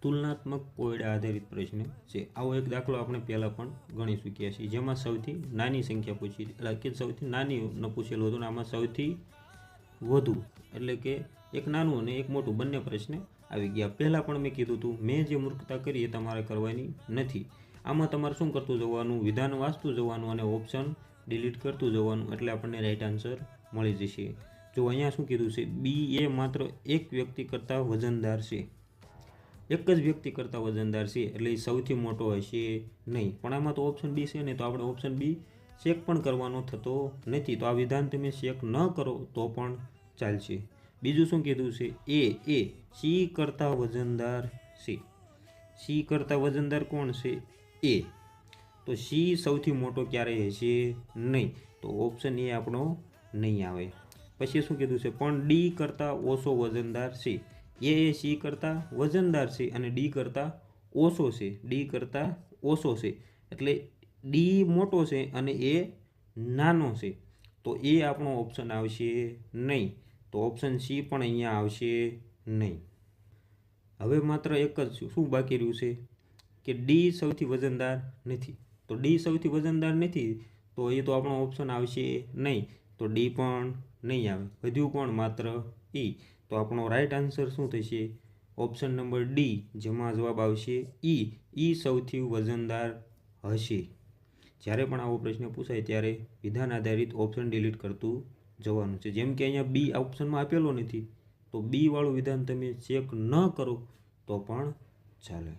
તુલનાત્મક કોયડા આધારિત પ્રશ્ન છે। આવો એક દાખલો આપણે પહેલાં પણ ગણી ચૂક્યા છીએ, જેમાં સૌથી નાની સંખ્યા પૂછી એટલે કે સૌથી નાની ન પૂછેલું હતું ને આમાં સૌથી વધુ એટલે કે એક નાનું અને એક મોટું બંને પ્રશ્ન આવી ગયા। પહેલાં પણ મેં કીધું હતું, મેં જે મૂર્ખતા કરી એ તમારે કરવાની નથી। આમાં તમારે શું કરતું જવાનું, વિધાન વાંચતું જવાનું અને ઓપ્શન ડિલીટ કરતું જવાનું, એટલે આપણને રાઈટ આન્સર મળી જશે। જો અહીંયા શું કીધું છે, બી એ માત્ર એક વ્યક્તિ કરતાં વજનદાર છે, એક જ વ્યક્તિ કરતાં વજનદાર છે એટલે એ સૌથી મોટો હશે નહીં। પણ આમાં તો ઓપ્શન બી છે ને, તો આપણે ઓપ્શન બી ચેક પણ કરવાનો થતો નથી, તો આ વિધાન તમે ચેક ન કરો તો પણ ચાલશે। બીજું શું કીધું છે, એ સી કરતાં વજનદાર છે, સી કરતાં વજનદાર કોણ છે, એ, તો સી સૌથી મોટો ક્યારેય હશે નહીં, તો ઓપ્શન એ આપણો નહીં આવે। પછી શું કીધું છે, પણ ડી કરતાં ઓછો વજનદાર છે, એ સી કરતાં વજનદાર છે અને ડી કરતાં ઓછો છે, ડી કરતાં ઓછો છે એટલે ડી મોટો છે અને એ નાનો છે, તો એ આપણો ઓપ્શન આવશે નહીં, તો ઓપ્શન સી પણ અહીંયા આવશે નહીં। હવે માત્ર એક જ શું બાકી રહ્યું છે કે ડી સૌથી વજનદાર નથી, તો ડી સૌથી વજનદાર નથી તો એ તો આપણો ઓપ્શન આવશે નહીં, તો ડી પણ નહીં આવે। વધ્યું કોણ, માત્ર ઈ, તો આપણો રાઈટ આન્સર શું થશે, ઓપ્શન નંબર ડી, જેમાં જવાબ આવશે ઈ સૌથી વજનદાર હશે। જ્યારે પણ આવો પ્રશ્ન પૂછાય ત્યારે વિધાન આધારિત ઓપ્શન ડિલીટ કરતું જવાનું છે। જેમ કે અહીંયા બી ઓપ્શનમાં આપેલો નથી, તો બી વાળું વિધાન તમે ચેક ન કરો તો પણ ચાલે।